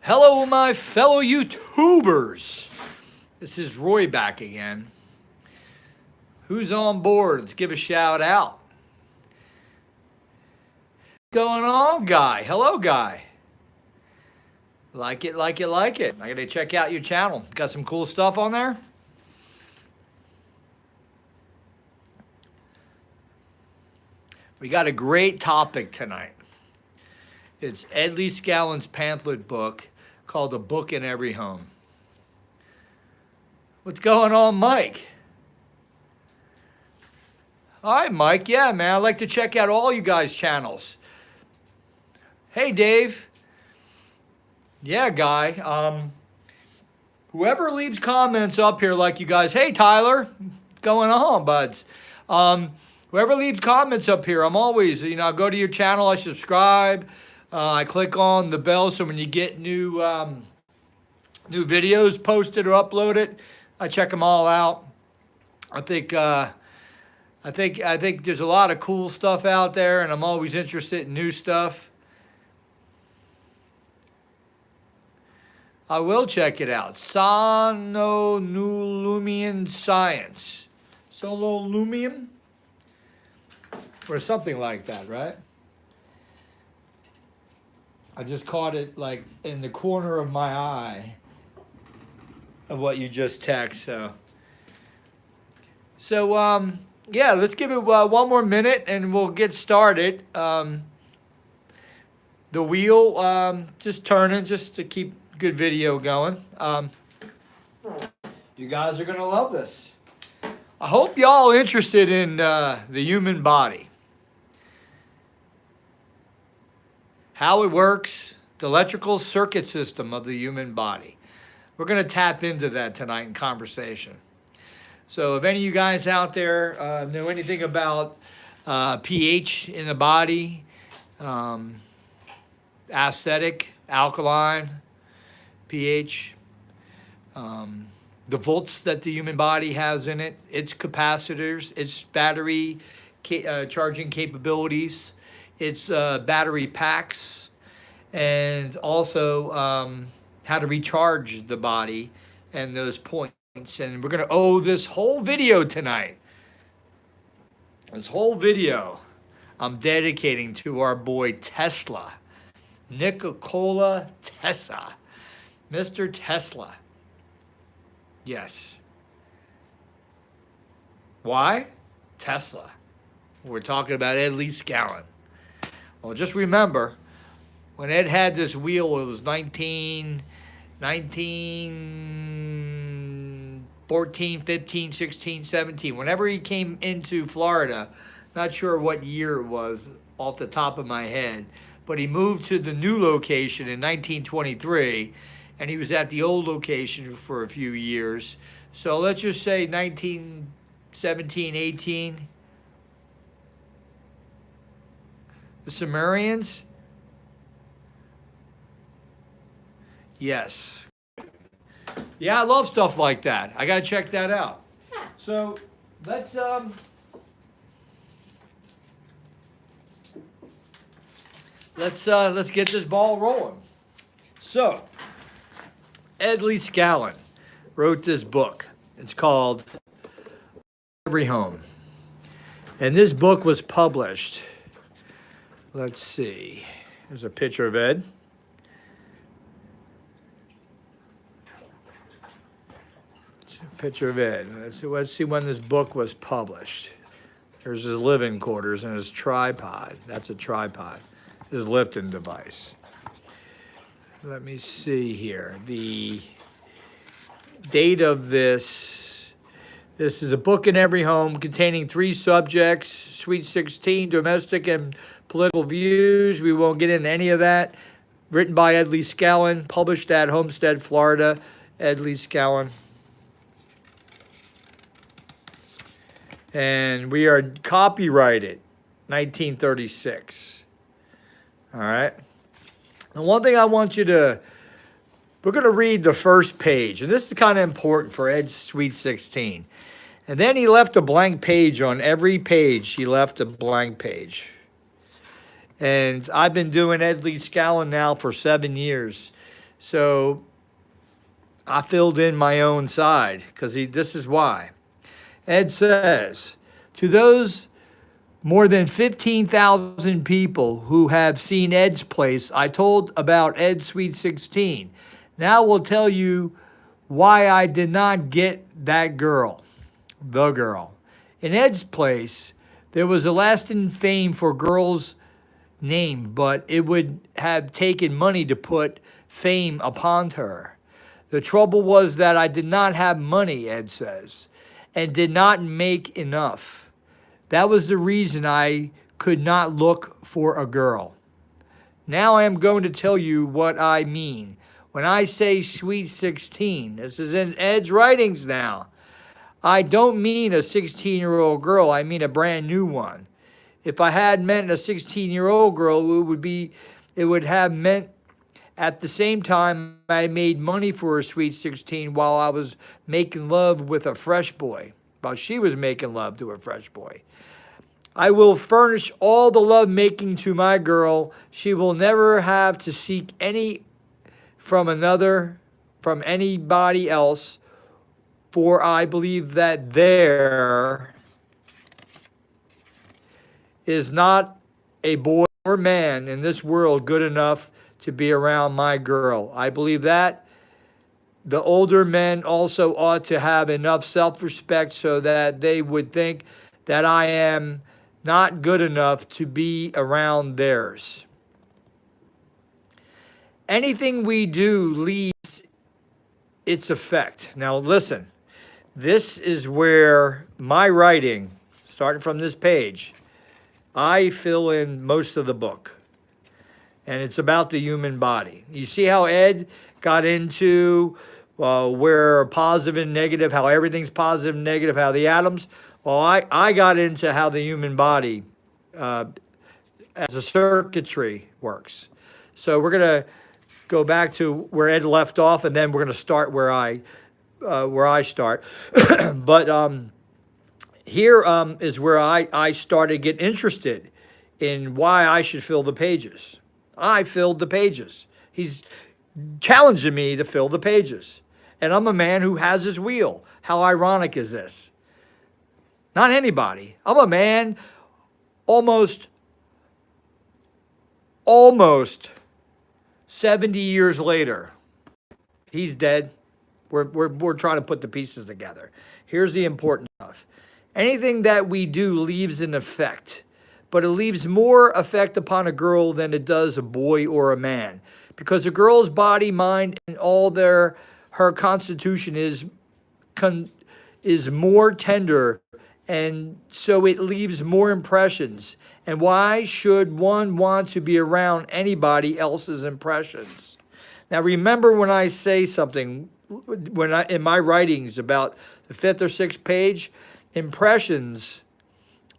Hello, my fellow YouTubers. This is Roy back again. Who's on board? Let's give a shout out. What's going on, Guy? Hello, Guy. Like it, like it, like it. I gotta check out your channel. Got some cool stuff on there? We got a great topic tonight. It's Ed Leedskalnin's pamphlet book called A Book in Every Home. What's going on, Mike? All right, Mike. Yeah, man. I'd like to check out all you guys' channels. Hey, Dave. Yeah, Guy. Whoever leaves comments up here like you guys. Hey, Tyler. What's going on, buds? Whoever leaves comments up here, I'm always, I go to your channel, I subscribe. I click on the bell so when you get new videos posted or uploaded, I check them all out. I think there's a lot of cool stuff out there, and I'm always interested in new stuff. I will check it out. Sonolumian Science. Sololumium? Or something like that, right? I just caught it like in the corner of my eye of what you just text. So yeah, let's give it one more minute and we'll get started. The wheel just turning just to keep good video going. You guys are gonna love this. I hope y'all interested in the human body. How it works, the electrical circuit system of the human body. We're going to tap into that tonight in conversation. So if any of you guys out there know anything about pH in the body, acidic, alkaline, pH, the volts that the human body has in it, its capacitors, its battery charging capabilities, its battery packs, and also how to recharge the body and those points. And we're going to owe this whole video tonight. This whole video I'm dedicating to our boy Tesla. Nikola Tesla. Mr. Tesla. Yes. Why? Tesla. We're talking about Ed Leedskalnin. Well, just remember, when Ed had this wheel, it was 14, 15, 16, 17. Whenever he came into Florida, not sure what year it was off the top of my head, but he moved to the new location in 1923, and he was at the old location for a few years. So let's just say 1917, 18. The Sumerians? Yes. Yeah, I love stuff like that. I gotta check that out. So let's get this ball rolling. So Ed Leedskalnin wrote this book. It's called Every Home. And this book was published. Let's see. There's a picture of Ed. It's a picture of Ed. Let's see when this book was published. There's his living quarters and his tripod. That's a tripod. His lifting device. Let me see here. The date of this. This is a book in every home containing 3 subjects, Sweet 16, domestic and political views. We won't get into any of that. Written by Ed Leedskalnin, published at Homestead, Florida. Ed Leedskalnin. And we are copyrighted 1936. All right. And one thing I want you to, we're going to read the first page. And this is kind of important for Ed's Sweet 16. And then he left a blank page on every page. He left a blank page. And I've been doing Ed Leedskalnin now for 7 years. So I filled in my own side because this is why. Ed says, to those more than 15,000 people who have seen Ed's place, I told about Ed's Sweet 16. Now we'll tell you why I did not get that girl, the girl. In Ed's place, there was a lasting fame for girls' name, but it would have taken money to put fame upon her. The trouble was that I did not have money, Ed says, and did not make enough. That was the reason I could not look for a girl. Now I am going to tell you what I mean. When I say Sweet 16, this is in Ed's writings now, I don't mean a 16-year-old girl, I mean a brand new one. If I had meant a 16-year-old girl, it would have meant at the same time I made money for a Sweet 16 while I was making love with a fresh boy, while she was making love to a fresh boy. I will furnish all the love making to my girl. She will never have to seek any from anybody else, for I believe that there is not a boy or man in this world good enough to be around my girl. I believe that the older men also ought to have enough self-respect so that they would think that I am not good enough to be around theirs. Anything we do leaves its effect. Now listen, this is where my writing, starting from this page, I fill in most of the book. And it's about the human body. You see how Ed got into where positive and negative, how everything's positive and negative, how the atoms. Well, I got into how the human body as a circuitry works. So we're going to go back to where Ed left off, and then we're going to start where I start. But here is where I started getting interested in why I should fill the pages. I filled the pages. He's challenging me to fill the pages. And I'm a man who has his wheel. How ironic is this? Not anybody. I'm a man almost 70 years later. He's dead. We're trying to put the pieces together. Here's the important stuff. Anything that we do leaves an effect, but it leaves more effect upon a girl than it does a boy or a man, because a girl's body, mind, and all her constitution is more tender, and so it leaves more impressions. And why should one want to be around anybody else's impressions? Now remember, when I say something, in my writings about the 5th or 6th page, impressions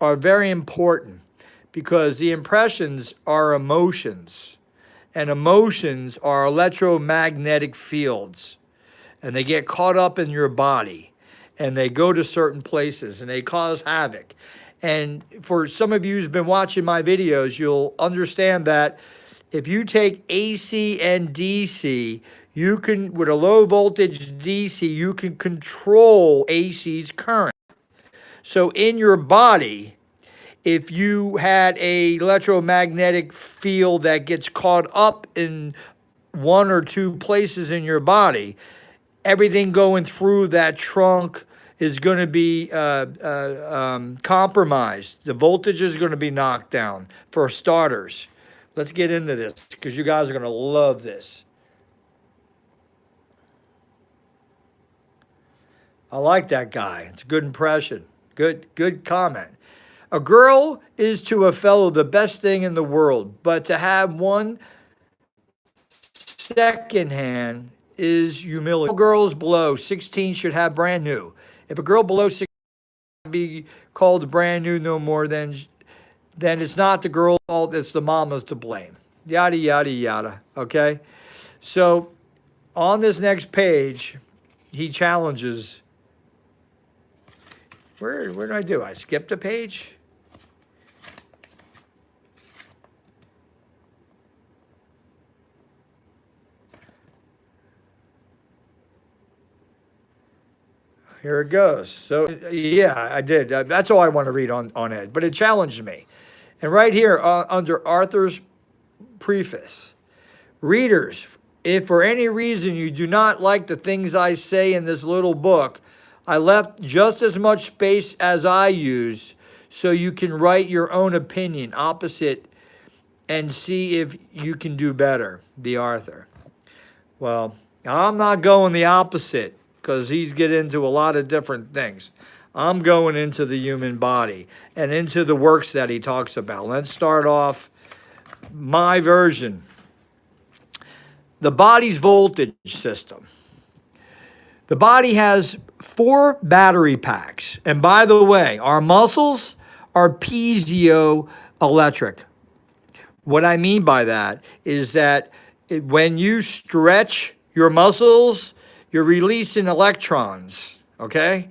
are very important, because the impressions are emotions, and emotions are electromagnetic fields, and they get caught up in your body, and they go to certain places, and they cause havoc. And for some of you who's been watching my videos, you'll understand that if you take AC and DC, you can, with a low voltage DC, you can control AC's current. So in your body, if you had an electromagnetic field that gets caught up in one or two places in your body, everything going through that trunk is going to be compromised. The voltage is going to be knocked down, for starters. Let's get into this, because you guys are going to love this. I like that guy. It's a good impression. Good comment. A girl is to a fellow the best thing in the world, but to have one secondhand is humility. All girls below 16 should have brand new. If a girl below 16 be called brand new no more, then it's not the girl's fault, it's the mama's to blame. Yada, yada, yada, okay? So on this next page, he challenges. Where did I do? I skipped a page? here it goes. So, yeah, I did. That's all I want to read on Ed, but it challenged me. And right here under Arthur's preface, readers, if for any reason you do not like the things I say in this little book, I left just as much space as I use so you can write your own opinion opposite and see if you can do better. The Arthur. Well, I'm not going the opposite because he's getting into a lot of different things. I'm going into the human body and into the works that he talks about. Let's start off my version. The body's voltage system. The body has 4 battery packs. And by the way, our muscles are piezoelectric. What I mean by that is that when you stretch your muscles, you're releasing electrons, okay?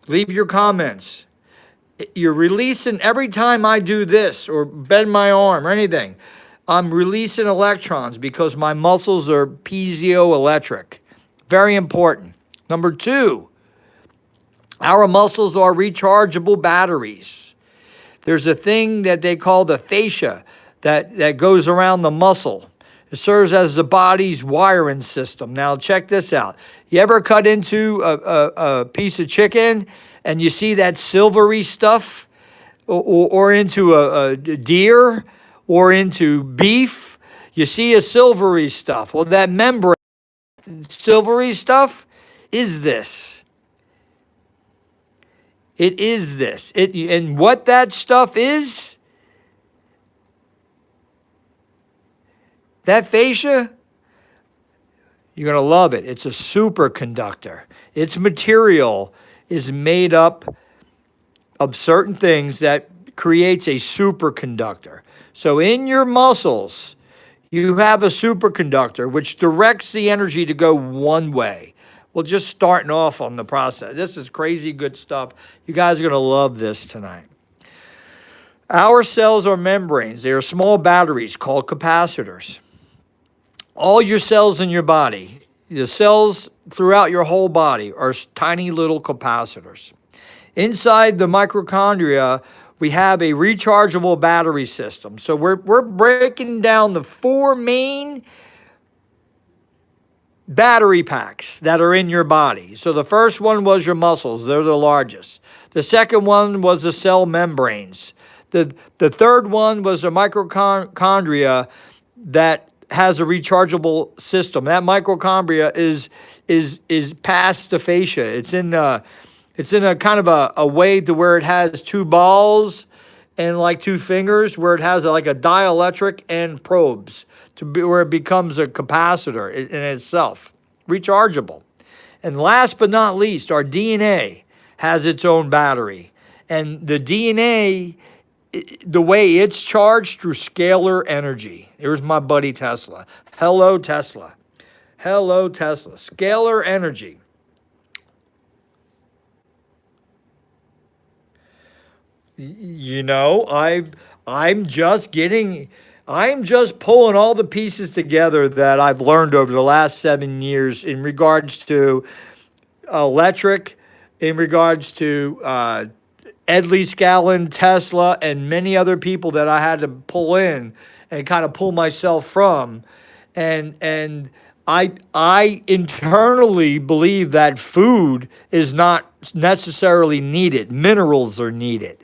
Leave your comments. You're releasing, every time I do this or bend my arm or anything, I'm releasing electrons because my muscles are piezoelectric. Very important. Number 2, our muscles are rechargeable batteries. There's a thing that they call the fascia that goes around the muscle. It serves as the body's wiring system. Now check this out. You ever cut into a piece of chicken and you see that silvery stuff, or into a deer or into beef? You see a silvery stuff. Well, that membrane, silvery stuff, is this. It is this. And what that stuff is, that fascia, you're going to love it. It's a superconductor. Its material is made up of certain things that creates a superconductor. So in your muscles, you have a superconductor which directs the energy to go one way. Well, just starting off on the process. This is crazy good stuff. You guys are going to love this tonight. Our cells are membranes. They are small batteries called capacitors. All your cells in your body, the cells throughout your whole body, are tiny little capacitors. Inside the mitochondria, we have a rechargeable battery system. So we're breaking down the 4 main battery packs that are in your body. So the first one was your muscles. They're the largest. The second one was the cell membranes. The third one was the mitochondria that has a rechargeable system. That mitochondria is past the fascia. It's in a kind of a way to where it has 2 balls and like 2 fingers, where it has like a dielectric and probes where it becomes a capacitor in itself, rechargeable. And last but not least, our DNA has its own battery. And the DNA, the way it's charged through scalar energy. Here's my buddy Tesla. Hello, Tesla. Hello, Tesla. Scalar energy. You know, I'm just pulling all the pieces together that I've learned over the last 7 years in regards to electric, in regards to Ed Leedskalnin, Tesla, and many other people that I had to pull in and kind of pull myself from. And I internally believe that food is not necessarily needed. Minerals are needed.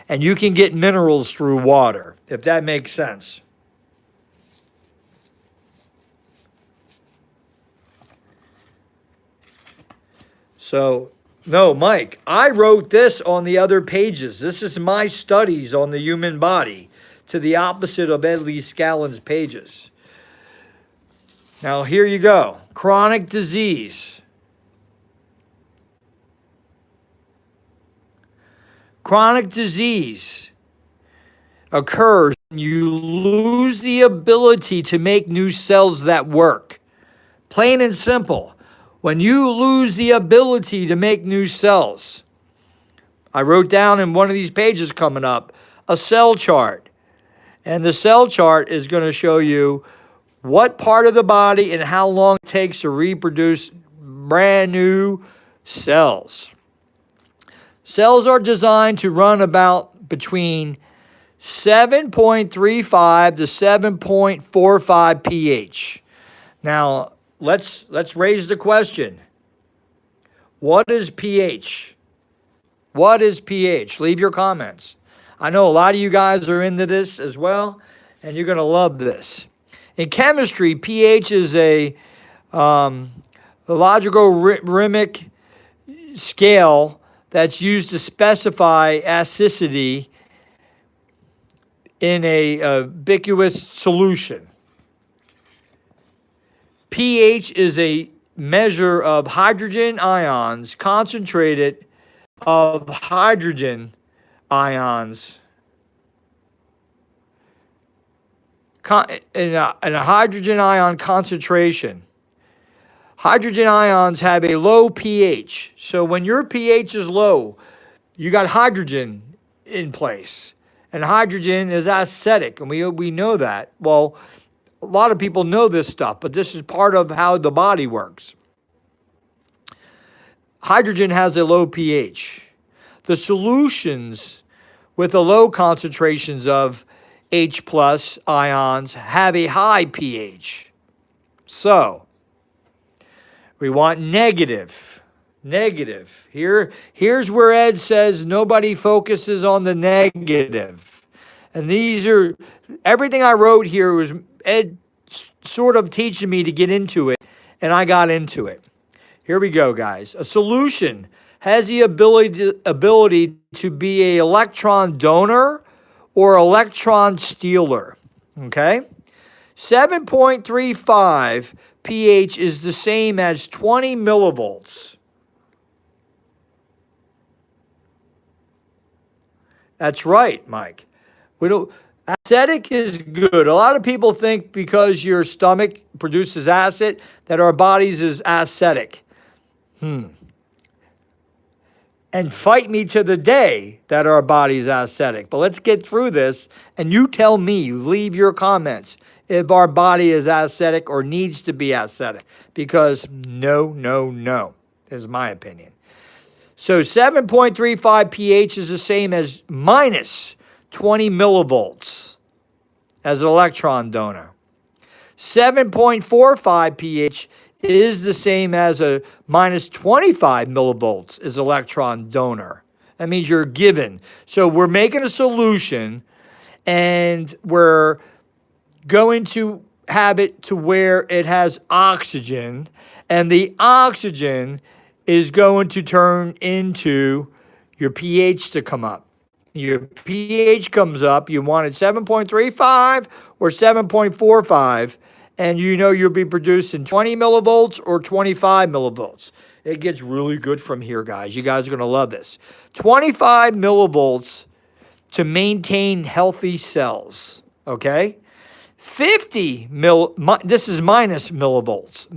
And you can get minerals through water, if that makes sense. So, no, Mike, I wrote this on the other pages. This is my studies on the human body, to the opposite of Ed Leedskalnin's pages. Now, here you go. Chronic disease. Chronic disease occurs when you lose the ability to make new cells that work. Plain and simple. When you lose the ability to make new cells. I wrote down in one of these pages coming up a cell chart. And the cell chart is going to show you what part of the body and how long it takes to reproduce brand new cells. Cells are designed to run about between 7.35 to 7.45 pH. Now, let's raise the question. What is pH? What is pH? Leave your comments. I know a lot of you guys are into this as well, and you're going to love this. In chemistry, pH is a logarithmic scale that's used to specify acidity in a ubiquitous solution. pH is a measure of hydrogen ions concentrated of hydrogen ions in a hydrogen ion concentration. Hydrogen ions have a low pH. So when your pH is low, you got hydrogen in place. And hydrogen is acidic, and we know that. Well, a lot of people know this stuff, but this is part of how the body works. Hydrogen has a low pH. The solutions with the low concentrations of H plus ions have a high pH. So, we want negative. Negative. Here's where Ed says nobody focuses on the negative. And these are, everything I wrote here was Ed sort of teaching me to get into it, and I got into it. Here we go, guys. A solution has the ability to be an electron donor or electron stealer. Okay? 7.35 pH is the same as 20 millivolts. That's right, Mike. Acidic is good. A lot of people think because your stomach produces acid that our bodies is acidic. And fight me to the day that our body is acidic. But let's get through this, and you tell me, leave your comments, if our body is acidic or needs to be acidic. Because no, is my opinion. So 7.35 pH is the same as minus 20 millivolts as an electron donor. 7.45 pH is the same as a minus 25 millivolts as electron donor. That means you're given. So we're making a solution, and we're going to have it to where it has oxygen, and the oxygen is going to turn into your pH to come up. Your pH comes up, you want it 7.35 or 7.45, and you know you'll be producing 20 millivolts or 25 millivolts. It gets really good from here, guys. You guys are going to love this. 25 millivolts to maintain healthy cells, okay? 50 this is minus millivolts,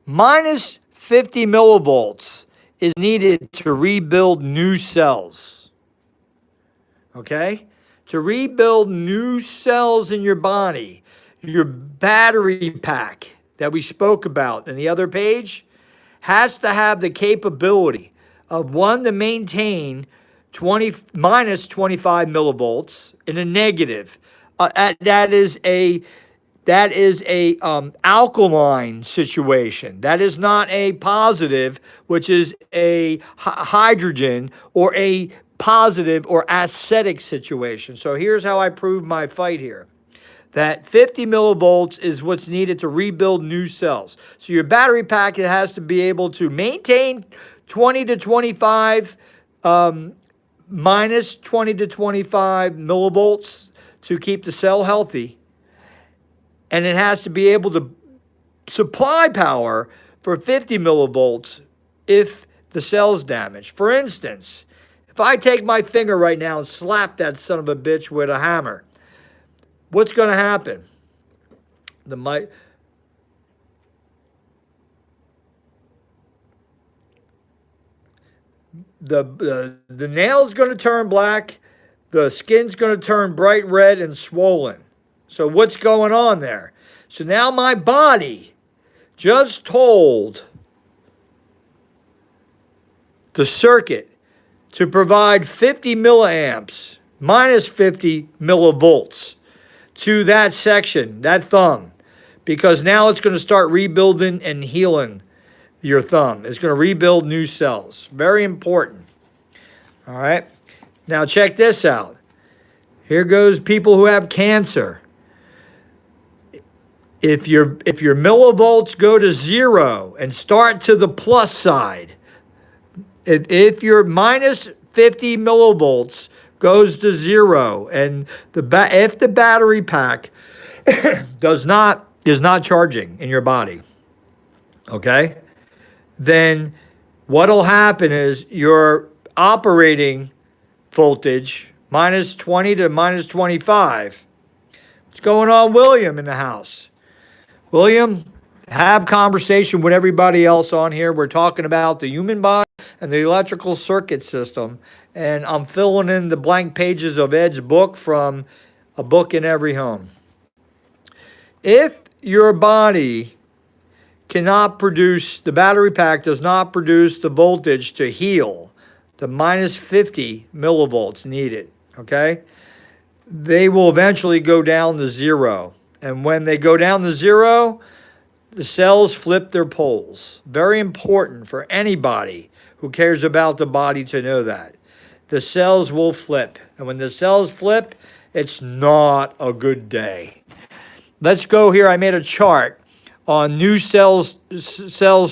Minus 50 millivolts is needed to rebuild new cells. Okay? To rebuild new cells in your body, your battery pack that we spoke about in the other page has to have the capability of, one, to maintain minus 25 millivolts in a negative. That is a alkaline situation. That is not a positive, which is a hydrogen or a positive or acidic situation. So here's how I prove my fight here. That 50 millivolts is what's needed to rebuild new cells. So your battery pack, it has to be able to maintain 20 to 25, minus 20 to 25 millivolts to keep the cell healthy. And it has to be able to supply power for 50 millivolts if the cell's damaged. For instance, if I take my finger right now and slap that son of a bitch with a hammer, what's going to happen? The nail's going to turn black, the skin's going to turn bright red and swollen. So what's going on there? So now my body just told the circuit to provide 50 milliamps minus 50 millivolts to that section, that thumb, because now it's going to start rebuilding and healing your thumb. It's going to rebuild new cells. Very important. All right. Now check this out. Here goes people who have cancer. If your millivolts go to 0 and start to the plus side, if your minus 50 millivolts goes to 0 and if the battery pack is not charging in your body, okay, then what'll happen is your operating voltage minus 20 to minus 25. What's going on, William, in the house? William, have conversation with everybody else on here. We're talking about the human body and the electrical circuit system, and I'm filling in the blank pages of Ed's book from A Book in Every Home. If your body cannot produce, the battery pack does not produce the voltage to heal, the minus 50 millivolts needed, okay, they will eventually go down to 0. And when they go down to 0, the cells flip their poles. Very important for anybody who cares about the body to know that. The cells will flip. And when the cells flip, it's not a good day. Let's go here. I made a chart on new cells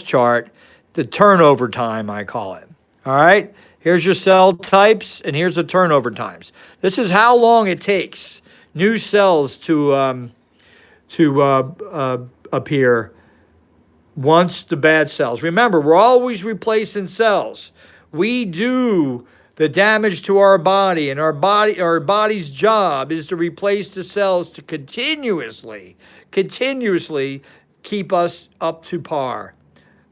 chart, the turnover time, I call it. All right? Here's your cell types, and here's the turnover times. This is how long it takes new cells to appear once the bad cells. Remember, we're always replacing cells. We do the damage to our body, and our body's job is to replace the cells to continuously keep us up to par.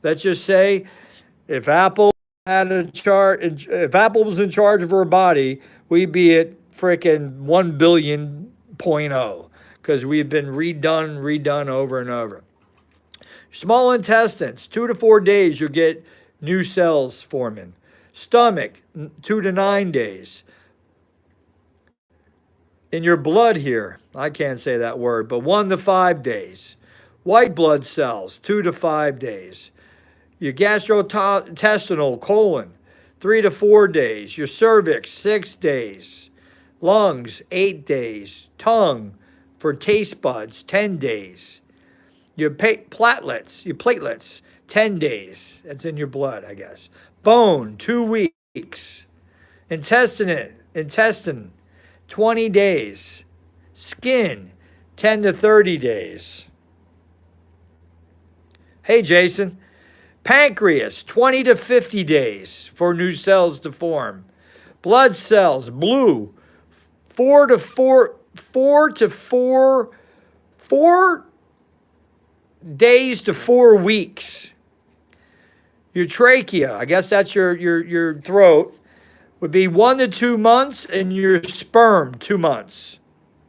Let's just say if Apple had a chart, if Apple was in charge of our body, we'd be at frickin' 1 billion point oh, because we've been redone over and over. Small intestines, 2 to 4 days, you'll get new cells forming. Stomach, 2 to 9 days. In your blood here, I can't say that word, but 1 to 5 days. White blood cells, 2 to 5 days. Your gastrointestinal colon, 3 to 4 days. Your cervix, 6 days. Lungs, 8 days. Tongue, for taste buds, 10 days. Your platelets, 10 days. That's in your blood, I guess. Bone, 2 weeks. Intestine, 20 days. Skin, 10 to 30 days. Hey, Jason. Pancreas, 20 to 50 days for new cells to form. Blood cells, blue, 4 days to 4 weeks. Your trachea, I guess that's your throat, would be 1 to 2 months, and your sperm, 2 months.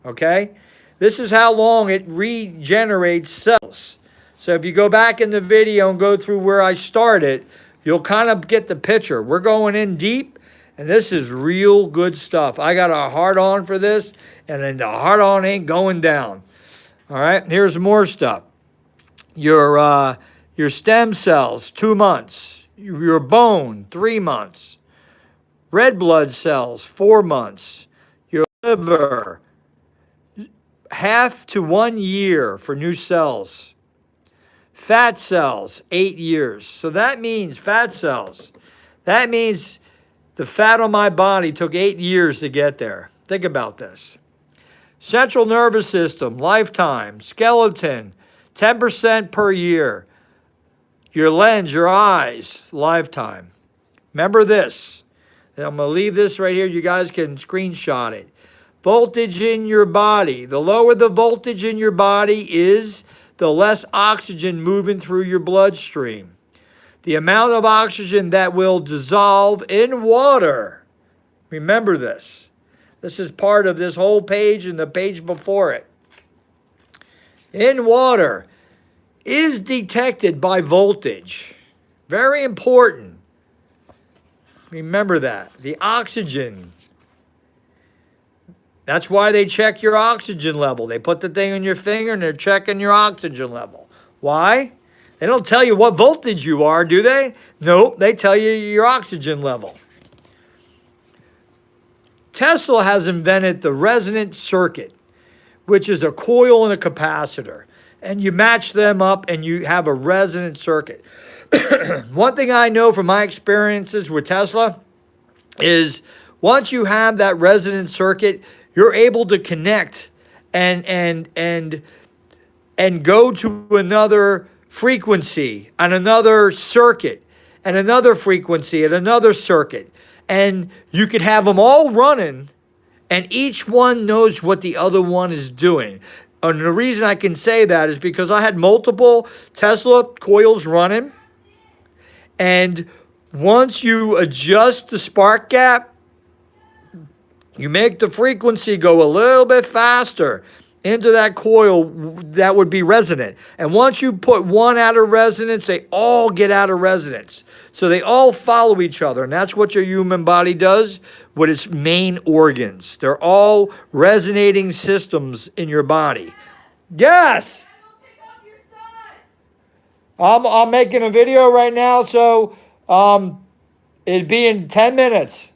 Okay? This is how long it regenerates cells. So if you go back in the video and go through where I started, you'll kind of get the picture. We're going in deep, and this is real good stuff. I got a hard on for this, and then the hard on ain't going down. All right, here's more stuff. Your stem cells, 2 months. Your bone, 3 months. Red blood cells, 4 months. Your liver, half to 1 year for new cells. Fat cells, 8 years. So that means fat cells. That means the fat on my body took 8 years to get there. Think about this. Central nervous system, lifetime. Skeleton, 10% per year. Your lens, your eyes, lifetime. Remember this. And I'm going to leave this right here. You guys can screenshot it. Voltage in your body. The lower the voltage in your body is, the less oxygen moving through your bloodstream. The amount of oxygen that will dissolve in water. Remember this. This is part of this whole page and the page before it. in water is detected by voltage. Very important. Remember that. The oxygen. That's why they check your oxygen level. They put the thing on your finger and they're checking your oxygen level. Why? They don't tell you what voltage you are, do they? Nope, they tell you your oxygen level. Tesla has invented the resonant circuit, which is a coil and a capacitor. And you match them up and you have a resonant circuit. One thing I know from my experiences with Tesla is once you have that resonant circuit, you're able to connect and go to another frequency on another circuit and another frequency at another circuit. And you could have them all running and each one knows what the other one is doing. And the reason I can say that is because I had multiple Tesla coils running. And once you adjust the spark gap, you make the frequency go a little bit faster into that coil that would be resonant. And once you put one out of resonance, they all get out of resonance. So they all follow each other. And that's what your human body does with its main organs. They're all resonating systems in your body. Yes! I'm making a video right now, so it'd be in 10 minutes.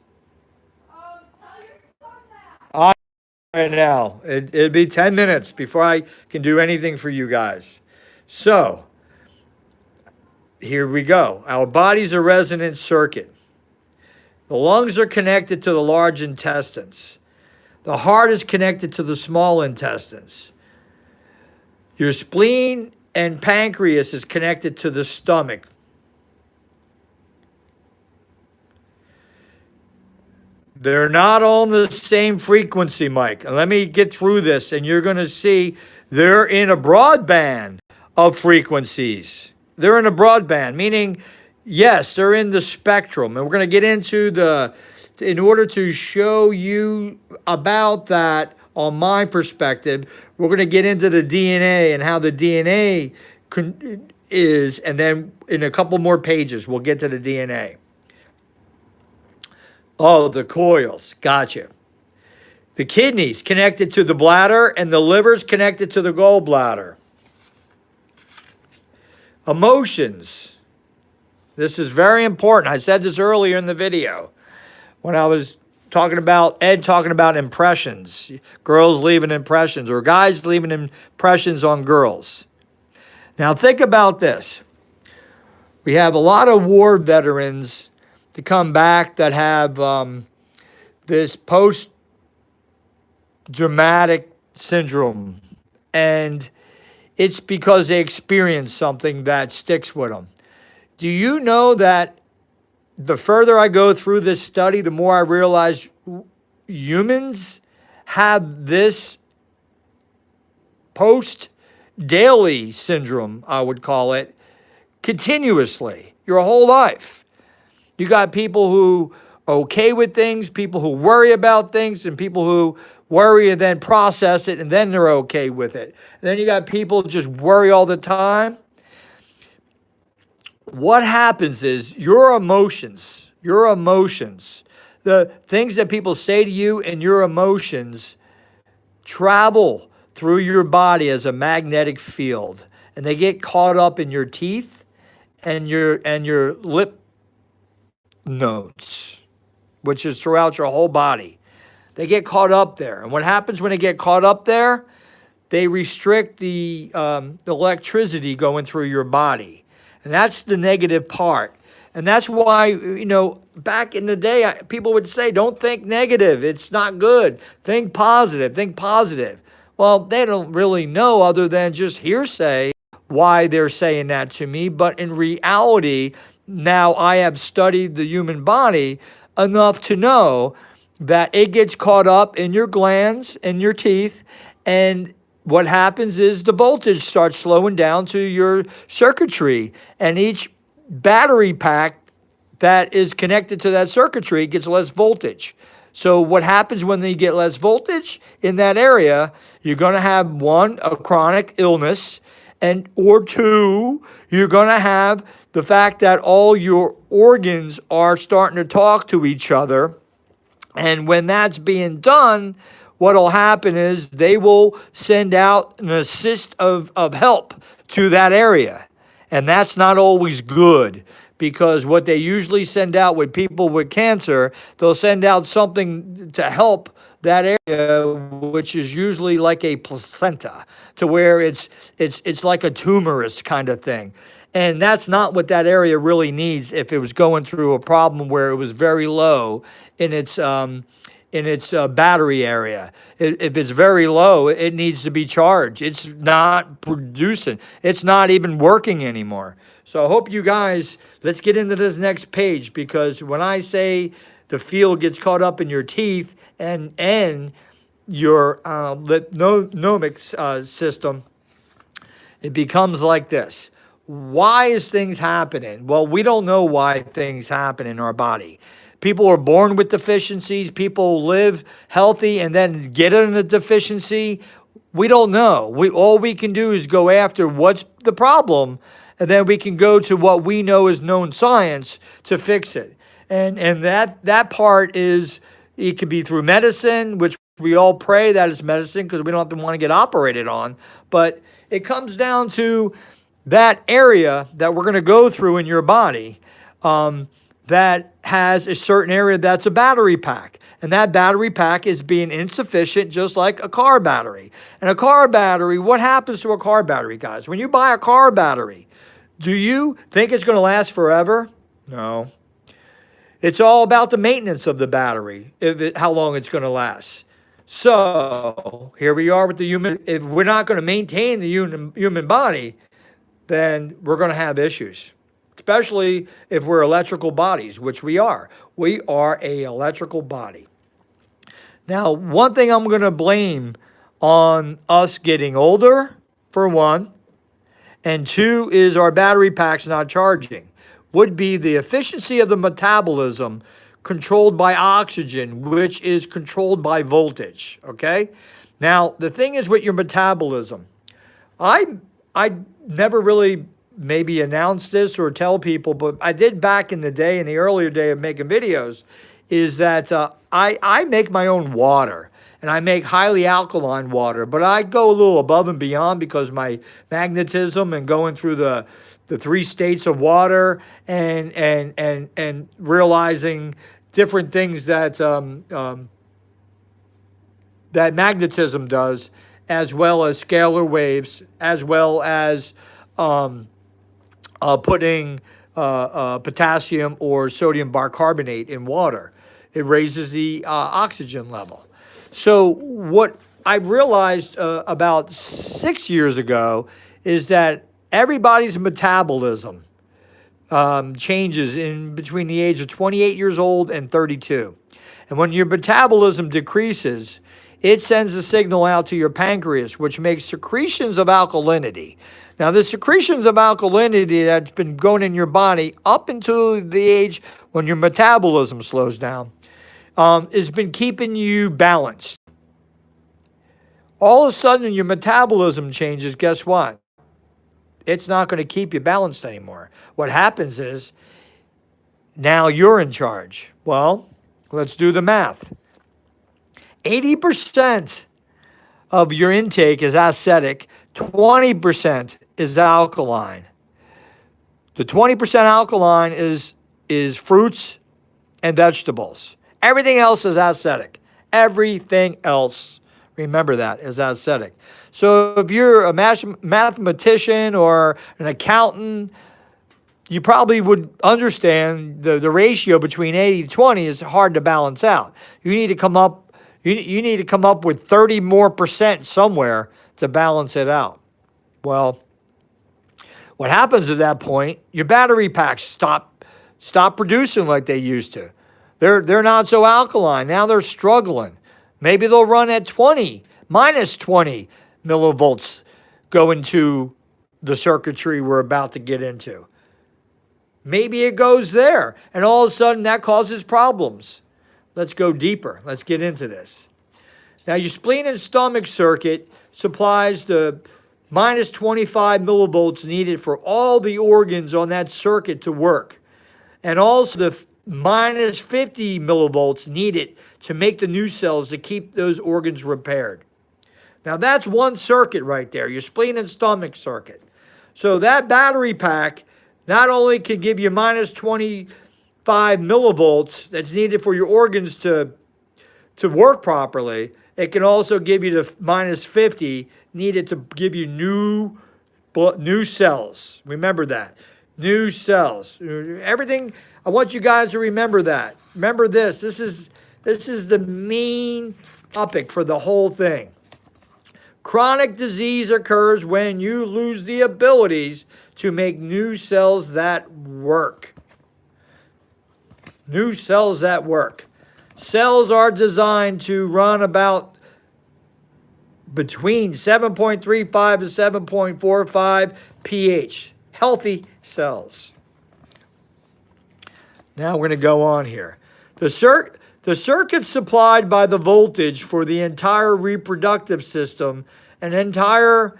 Right now. It'd be 10 minutes before I can do anything for you guys. So, here we go. Our body's a resonant circuit. The lungs are connected to the large intestines. The heart is connected to the small intestines. Your spleen and pancreas is connected to the stomach. They're not on the same frequency, Mike. And let me get through this, and you're going to see they're in a broadband of frequencies. They're in a broadband, meaning, yes, they're in the spectrum. And we're going to get into in order to show you about that on my perspective, we're going to get into the DNA and how the DNA is, and then in a couple more pages, we'll get to the DNA. Oh, the coils. Gotcha. The kidneys connected to the bladder and the liver's connected to the gallbladder. Emotions. This is very important. I said this earlier in the video when I was talking about impressions. Girls leaving impressions or guys leaving impressions on girls. Now think about this. We have a lot of war veterans to come back that have this post-traumatic syndrome. And it's because they experienced something that sticks with them. Do you know that the further I go through this study, the more I realize humans have this post-daily syndrome, I would call it, continuously, your whole life. You got people who are okay with things, people who worry about things, and people who worry and then process it, and then they're okay with it. And then you got people who just worry all the time. What happens is your emotions, the things that people say to you and your emotions travel through your body as a magnetic field. And they get caught up in your teeth and your lip notes, which is throughout your whole body. They get caught up there. And what happens when they get caught up there? They restrict the electricity going through your body. And that's the negative part. And that's why, back in the day, people would say, don't think negative. It's not good. Think positive. Think positive. Well, they don't really know other than just hearsay why they're saying that to me. But in reality, now I have studied the human body enough to know that it gets caught up in your glands and your teeth, and what happens is the voltage starts slowing down to your circuitry, and each battery pack that is connected to that circuitry gets less voltage. So what happens when you get less voltage in that area? You're going to have one, a chronic illness, or two, you're going to have the fact that all your organs are starting to talk to each other. And when that's being done, what'll happen is they will send out an assist of help to that area. And that's not always good, because what they usually send out with people with cancer, they'll send out something to help that area, which is usually like a placenta, to where it's like a tumorous kind of thing. And that's not what that area really needs if it was going through a problem where it was very low in its battery area. If it's very low, it needs to be charged. It's not producing. It's not even working anymore. So I hope you guys, let's get into this next page, because when I say the field gets caught up in your teeth and your autonomic system, it becomes like this. Why is things happening? Well, we don't know why things happen in our body. People are born with deficiencies. People live healthy and then get in a deficiency. We don't know. All we can do is go after what's the problem, and then we can go to what we know is known science to fix it. And that part is, it could be through medicine, which we all pray that it's medicine because we don't have to want to get operated on. But it comes down to that area that we're going to go through in your body, that has a certain area that's a battery pack. And that battery pack is being insufficient, just like a car battery. And a car battery, what happens to a car battery, guys? When you buy a car battery, do you think it's going to last forever? No. It's all about the maintenance of the battery, how long it's going to last. So here we are with the human. If we're not going to maintain the human body, then we're going to have issues, especially if we're electrical bodies, which we are. We are an electrical body. Now, one thing I'm going to blame on us getting older, for one, and two is our battery packs not charging, would be the efficiency of the metabolism controlled by oxygen, which is controlled by voltage, okay? Now, the thing is with your metabolism, I never really maybe announce this or tell people, but I did back in the day, in the earlier day of making videos, is that I make my own water, and I make highly alkaline water, but I go a little above and beyond because my magnetism and going through the three states of water and realizing different things that that magnetism does, as well as scalar waves, as well as putting potassium or sodium bicarbonate in water. It raises the oxygen level. So what I realized about 6 years ago is that everybody's metabolism changes in between the age of 28 years old and 32. And when your metabolism decreases, it sends a signal out to your pancreas, which makes secretions of alkalinity. Now, the secretions of alkalinity that's been going in your body up until the age when your metabolism slows down has been keeping you balanced. All of a sudden, your metabolism changes. Guess what? It's not going to keep you balanced anymore. What happens is now you're in charge. Well, let's do the math. 80% of your intake is acidic, 20% is alkaline. The 20% alkaline is fruits and vegetables. Everything else is acidic. Everything else, remember that, is acidic. So if you're a mathematician or an accountant, you probably would understand the ratio between 80 to 20 is hard to balance out. You need to come up you need to come up with 30 more percent somewhere to balance it out. Well, what happens at that point, your battery packs stop producing like they used to. They're not so alkaline. Now they're struggling. Maybe they'll run at minus 20 millivolts going to the circuitry we're about to get into. Maybe it goes there, and all of a sudden that causes problems. let's go deeper. Let's get into this. Now, your spleen and stomach circuit supplies the minus 25 millivolts needed for all the organs on that circuit to work, and also the minus 50 millivolts needed to make the new cells to keep those organs repaired. Now, that's one circuit right there, your spleen and stomach circuit. So that battery pack not only can give you minus 25 millivolts that's needed for your organs to work properly, it can also give you the minus 50 needed to give you new cells. Remember that. New cells. Everything, I want you guys to remember that. Remember this. This is the main topic for the whole thing. Chronic disease occurs when you lose the abilities to make new cells that work. New cells that work. Cells are designed to run about between 7.35 to 7.45 pH. Healthy cells. Now we're going to go on here. The circuit supplied by the voltage for the entire reproductive system, an entire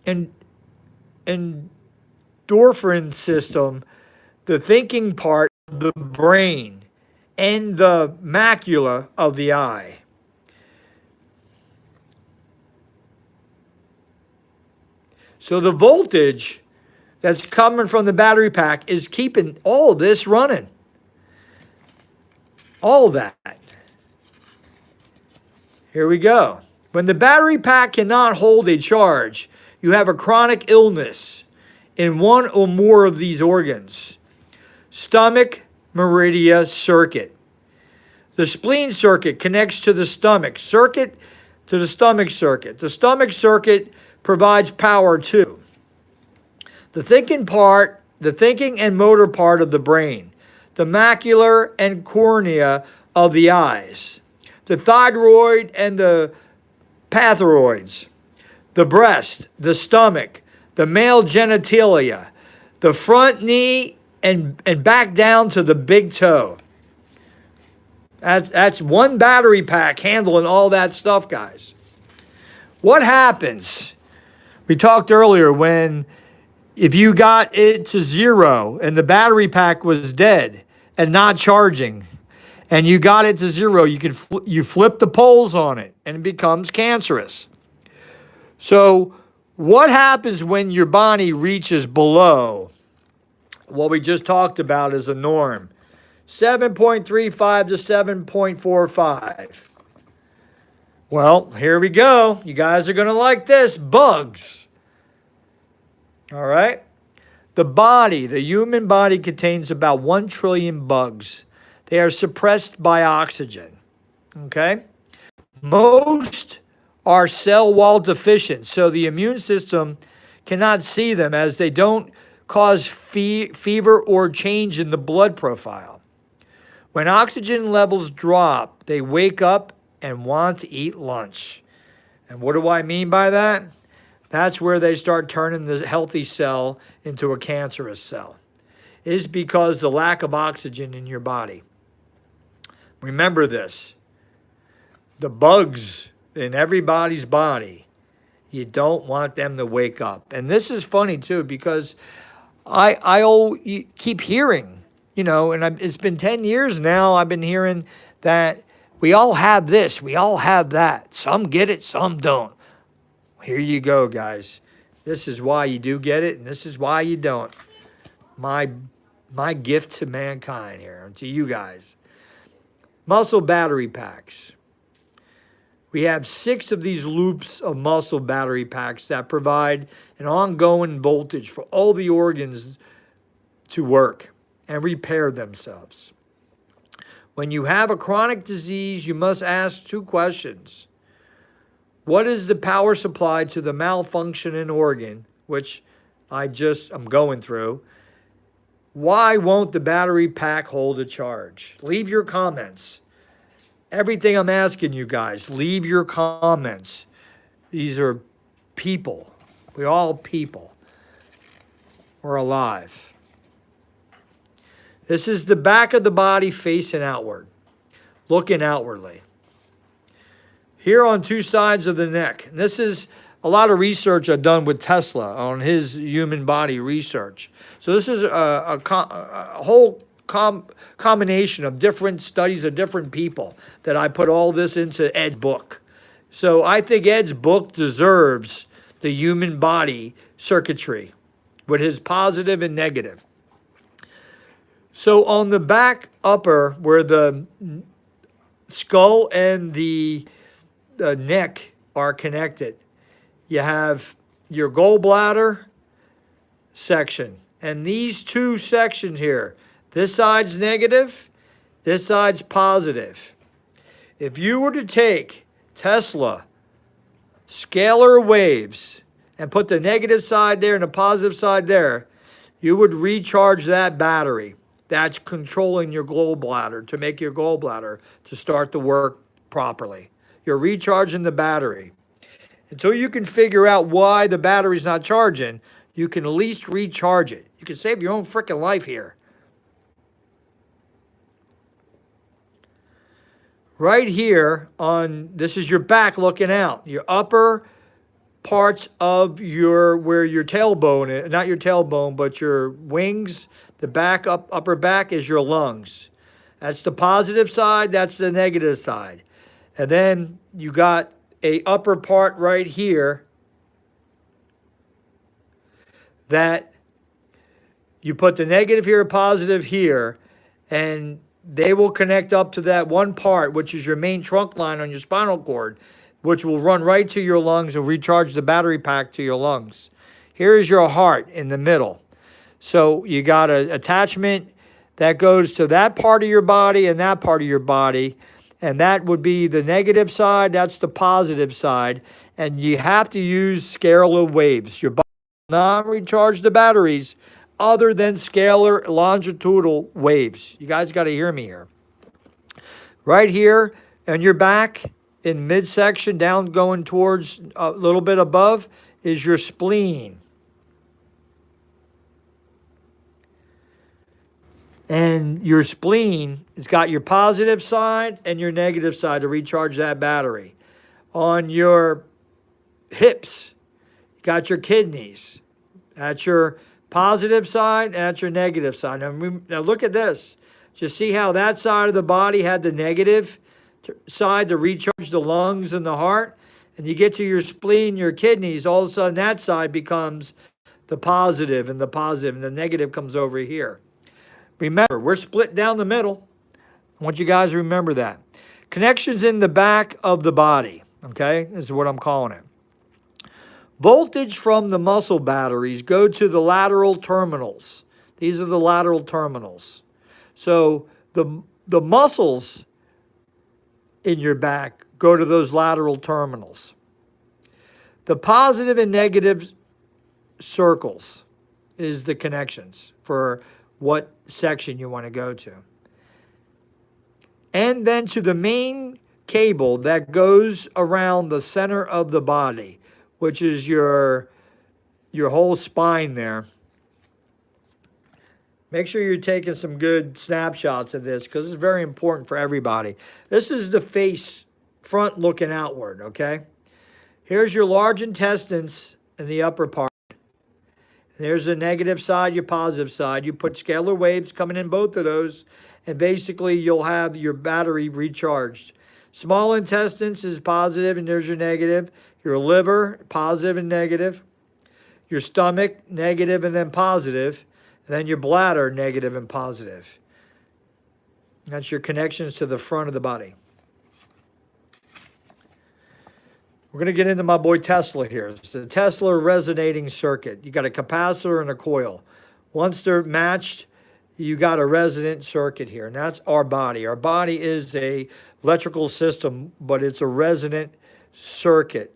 endorphin system, the thinking part of the brain, and the macula of the eye. So the voltage that's coming from the battery pack is keeping all this running. All that. Here we go. When the battery pack cannot hold a charge, you have a chronic illness in one or more of these organs. Stomach meridia circuit. The spleen circuit connects to the stomach circuit to the stomach circuit. The stomach circuit provides power to the thinking and motor part of the brain, the macular and cornea of the eyes, the thyroid and the parathyroids, the breast, the stomach, the male genitalia, the front knee, and back down to the big toe. That's one battery pack handling all that stuff, guys. What happens? We talked earlier if you got it to zero and the battery pack was dead and not charging, and you got it to zero, you flip the poles on it and it becomes cancerous. So what happens when your body reaches below what we just talked about as a norm? 7.35 to 7.45. Well, here we go. You guys are going to like this. Bugs. All right? The human body contains about 1 trillion bugs. They are suppressed by oxygen. Okay? Most are cell wall deficient, so the immune system cannot see them as they don't cause fever or change in the blood profile. When oxygen levels drop, they wake up and want to eat lunch. And what do I mean by that? That's where they start turning the healthy cell into a cancerous cell. It is because the lack of oxygen in your body. Remember this. The bugs in everybody's body, you don't want them to wake up. And this is funny too, because I keep hearing, it's been 10 years now, I've been hearing that we all have this, we all have that. Some get it, some don't. Here you go, guys. This is why you do get it, and this is why you don't. My gift to mankind here, to you guys. Muscle battery packs. We have 6 of these loops of muscle battery packs that provide an ongoing voltage for all the organs to work and repair themselves. When you have a chronic disease, you must ask 2 questions. What is the power supply to the malfunctioning organ, which I'm going through? Why won't the battery pack hold a charge? Leave your comments. Everything I'm asking you guys, leave your comments. These are people. We're all people. We're alive. This is the back of the body facing outward. looking outwardly. Here on two sides of the neck. And this is a lot of research I've done with Tesla on his human body research. So this is a whole combination of different studies of different people that I put all this into Ed's book. So I think Ed's book deserves the human body circuitry with his positive and negative. So on the back upper, where the skull and the neck are connected, you have your gallbladder section. And these two sections here, this side's negative, this side's positive. If you were to take Tesla scalar waves and put the negative side there and the positive side there, you would recharge that battery. That's controlling your gallbladder to make your gallbladder to start to work properly. You're recharging the battery. Until you can figure out why the battery's not charging, you can at least recharge it. You can save your own freaking life here. Right here on, this is your back looking out. Your upper parts of where your tailbone is, not your tailbone, but your wings, the back, upper back is your lungs. That's the positive side, that's the negative side. And then you got a upper part right here that you put the negative here, positive here, and they will connect up to that one part, which is your main trunk line on your spinal cord, which will run right to your lungs and recharge the battery pack to your lungs. Here is your heart in the middle. So you got an attachment that goes to that part of your body and that part of your body. And that would be the negative side. That's the positive side. And you have to use scalar waves. Your body will not recharge the batteries other than scalar longitudinal waves. You guys got to hear me here. Right here on your back, in midsection, down going towards a little bit above, is your spleen. And your spleen, it's got your positive side and your negative side to recharge that battery. On your hips, you got your kidneys. That's your positive side, that's your negative side. Now look at this. Just see how that side of the body had the negative side to recharge the lungs and the heart? And you get to your spleen, your kidneys, all of a sudden that side becomes the positive, and the negative comes over here. Remember, we're split down the middle. I want you guys to remember that. Connections in the back of the body, okay? This is what I'm calling it. Voltage from the muscle batteries go to the lateral terminals. These are the lateral terminals. So the muscles in your back go to those lateral terminals. The positive and negative circles is the connections for what section you want to go to. And then to the main cable that goes around the center of the body, which is your whole spine there. Make sure you're taking some good snapshots of this because it's very important for everybody. This is the face front looking outward, okay? Here's your large intestines in the upper part. There's the negative side, your positive side. You put scalar waves coming in both of those, and basically you'll have your battery recharged. Small intestines is positive, and there's your negative. Your liver, positive and negative. Your stomach, negative and then positive. And then your bladder, negative and positive. That's your connections to the front of the body. We're going to get into my boy Tesla here. It's the Tesla resonating circuit. You got a capacitor and a coil. Once they're matched, you got a resonant circuit here. And that's our body. Our body is a electrical system, but it's a resonant circuit.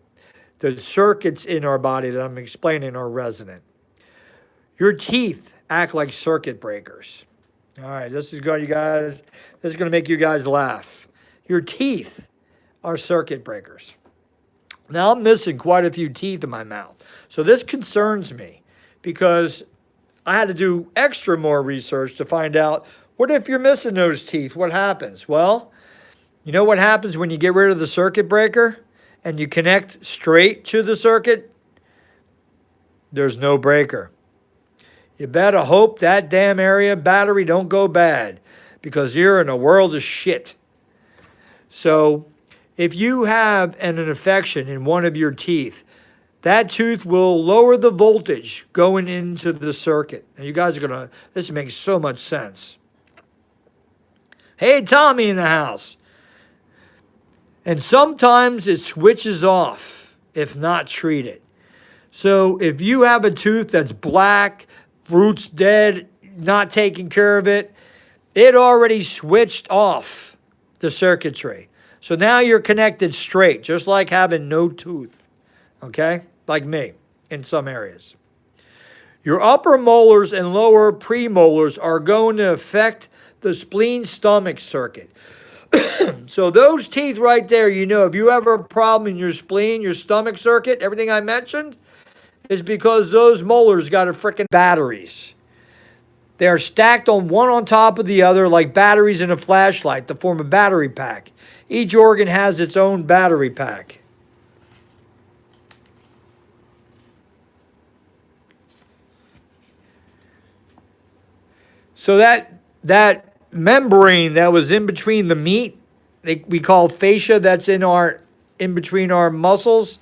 The circuits in our body that I'm explaining are resonant. Your teeth act like circuit breakers. All right, this is going to make you guys laugh. Your teeth are circuit breakers. Now, I'm missing quite a few teeth in my mouth. So this concerns me because I had to do extra more research to find out, what if you're missing those teeth? What happens? Well, You know what happens when you get rid of the circuit breaker and you connect straight to the circuit? There's no breaker. You better hope that damn area battery don't go bad, because you're in a world of shit. So if you have an infection in one of your teeth, that tooth will lower the voltage going into the circuit. And you guys are going to, this makes so much sense. Hey, Tommy in the house. And sometimes it switches off if not treated. So if you have a tooth that's black, roots dead, not taking care of it, it already switched off the circuitry. So now you're connected straight, just like having no tooth, okay? Like me in some areas. Your upper molars and lower premolars are going to affect the spleen-stomach circuit. So those teeth right there, you know, if you have a problem in your spleen, your stomach circuit, everything I mentioned, is because those molars got a frickin' batteries. They are stacked on one on top of the other like batteries in a flashlight to form a battery pack. Each organ has its own battery pack. So that membrane that was in between the meat, we call fascia, that's in between our muscles,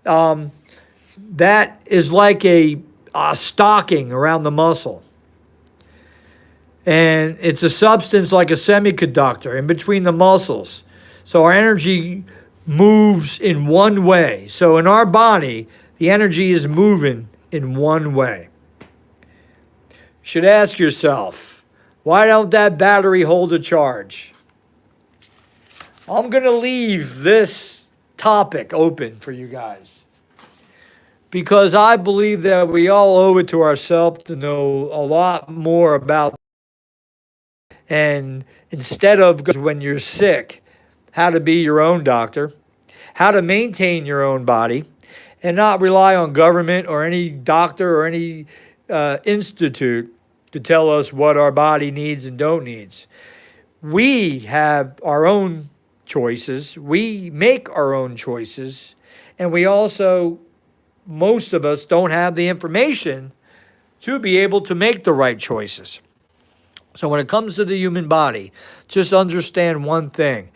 that is like a stocking around the muscle. And it's a substance like a semiconductor in between the muscles. So our energy moves in one way. So in our body, the energy is moving in one way. You should ask yourself, why don't that battery hold a charge? I'm going to leave this topic open for you guys, because I believe that we all owe it to ourselves to know a lot more about. And instead of when you're sick, how to be your own doctor, how to maintain your own body, and not rely on government or any doctor or any institute to tell us what our body needs and don't needs. We have our own choices. We make our own choices. And we also, most of us, don't have the information to be able to make the right choices. So when it comes to the human body, just understand one thing.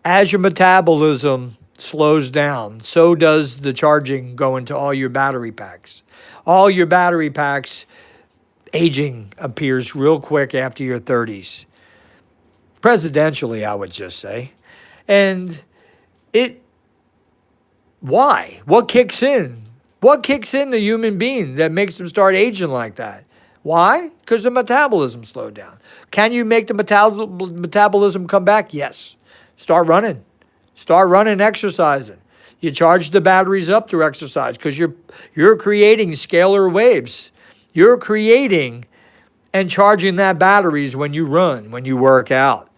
As your metabolism slows down, so does the charging go into all your battery packs. All your battery packs, aging appears real quick after your 30s. Presidentially, I would just say. And why? What kicks in? What kicks in the human being that makes them start aging like that? Why? Because the metabolism slowed down. Can you make the metabolism come back? Yes. Start running. Start running, exercising. You charge the batteries up through exercise because you're creating scalar waves. You're creating and charging that batteries when you run, when you work out.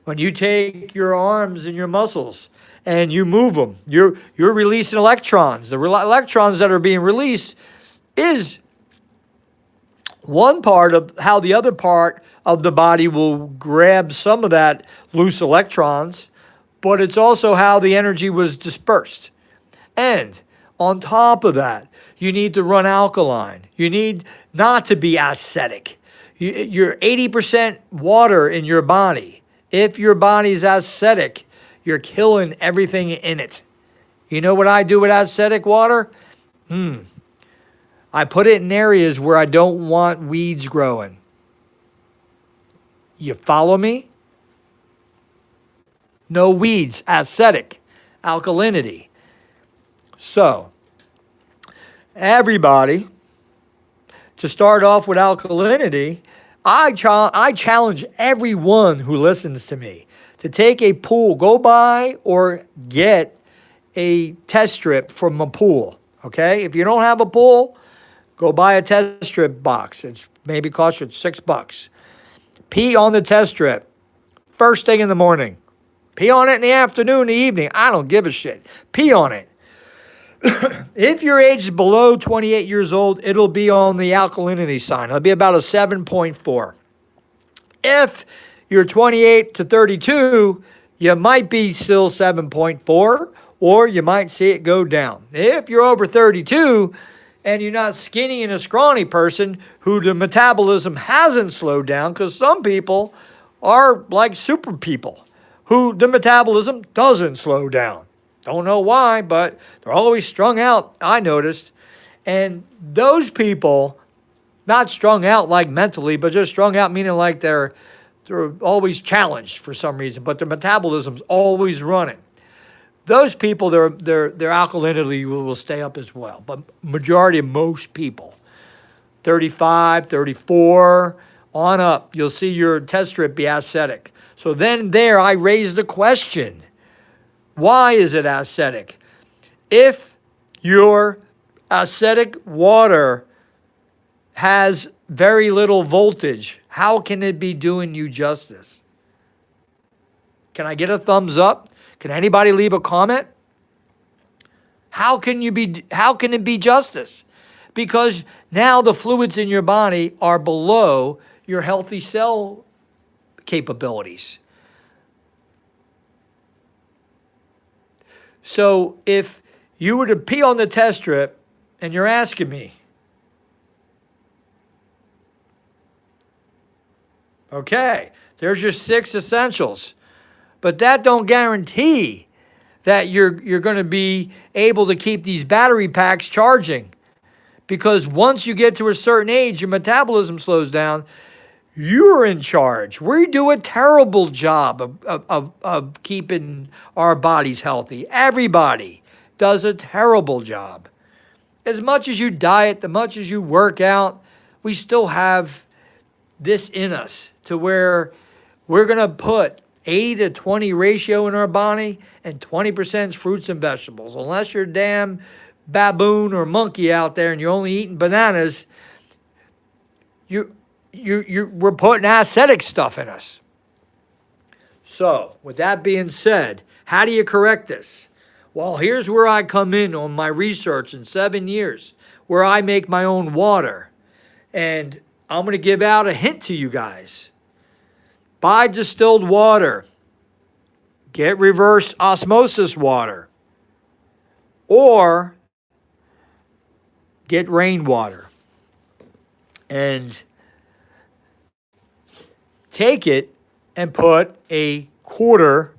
When you take your arms and your muscles and you move them, you're releasing electrons. The electrons that are being released is one part of how the other part of the body will grab some of that loose electrons, but it's also how the energy was dispersed. And on top of that, you need to run alkaline. You need not to be acidic. You're 80% water in your body. If your body's acidic, you're killing everything in it. You know what I do with acidic water? I put it in areas where I don't want weeds growing. You follow me? No weeds, acidic, alkalinity. So, everybody, to start off with alkalinity, I challenge everyone who listens to me to take a pool, go buy or get a test strip from a pool, okay? If you don't have a pool, go buy a test strip box. It's maybe cost you $6. Pee on the test strip first thing in the morning. Pee on it in the afternoon, the evening. I don't give a shit. Pee on it. If your age is below 28 years old, it'll be on the alkalinity sign. It'll be about a 7.4. If you're 28 to 32, you might be still 7.4, or you might see it go down. If you're over 32 and you're not skinny and a scrawny person who the metabolism hasn't slowed down, because some people are like super people who the metabolism doesn't slow down. Don't know why, but they're always strung out, I noticed. And those people, not strung out like mentally, but just strung out meaning like they're always challenged for some reason, but their metabolism's always running. Those people, their alkalinity will stay up as well. But majority of most people, 35, 34, on up, you'll see your test strip be acidic. So then there I raise the question, why is it acidic? If your acidic water has very little voltage, how can it be doing you justice? Can I get a thumbs up? Can anybody leave a comment? How can it be justice? Because now the fluids in your body are below your healthy cell capabilities. So if you were to pee on the test strip and you're asking me, okay, there's your 6 essentials, but that don't guarantee that you're going to be able to keep these battery packs charging. Because once you get to a certain age, your metabolism slows down, you're in charge. We do a terrible job of keeping our bodies healthy. Everybody does a terrible job. As much as you diet, as much as you work out, we still have this in us to where we're going to put 80 to 20 ratio in our body, and 20% is fruits and vegetables. Unless you're a damn baboon or monkey out there and you're only eating bananas, we're putting acidic stuff in us. So, with that being said, how do you correct this? Well, here's where I come in on my research in 7 years, where I make my own water. And I'm going to give out a hint to you guys. Buy distilled water. Get reverse osmosis water. Or get rainwater. And take it and put a quarter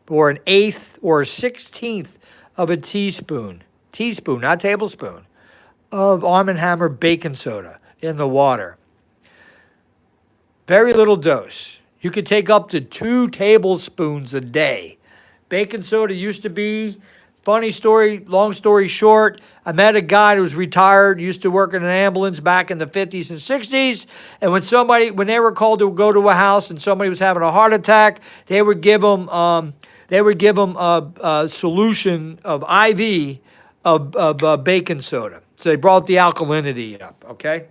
or an eighth or a 16th of a teaspoon, not tablespoon, of Arm & Hammer baking soda in the water. Very little dose. You could take up to 2 tablespoons a day. Baking soda used to be, funny story, long story short, I met a guy who was retired, used to work in an ambulance back in the 50s and 60s, and when they were called to go to a house and somebody was having a heart attack, they would give them a solution of IV of baking soda. So they brought the alkalinity up, okay?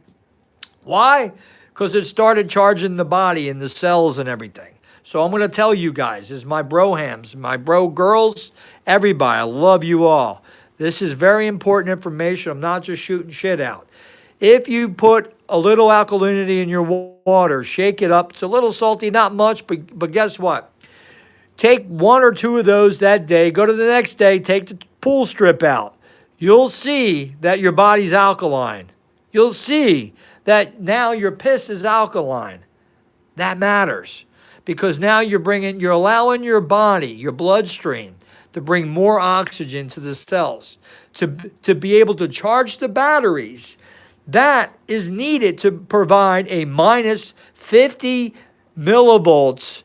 Why? Because it started charging the body and the cells and everything. So I'm going to tell you guys, this is my bro-hams, my bro-girls, everybody, I love you all. This is very important information. I'm not just shooting shit out. If you put a little alkalinity in your water, shake it up. It's a little salty, not much, but guess what? Take 1 or 2 of those that day. Go to the next day, take the pool strip out. You'll see that your body's alkaline. You'll see that now your piss is alkaline. That matters. Because now you're allowing your body, your bloodstream, to bring more oxygen to the cells, to be able to charge the batteries. That is needed to provide a minus 50 millivolts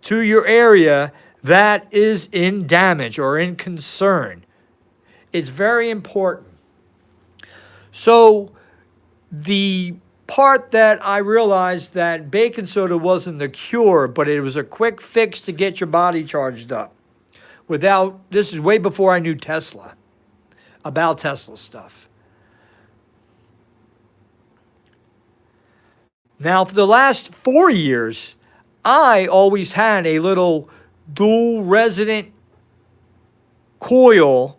to your area that is in damage or in concern. It's very important. So the part that I realized that baking soda wasn't the cure, but it was a quick fix to get your body charged up. This is way before I knew Tesla, about Tesla stuff. Now, for the last 4 years, I always had a little dual resonant coil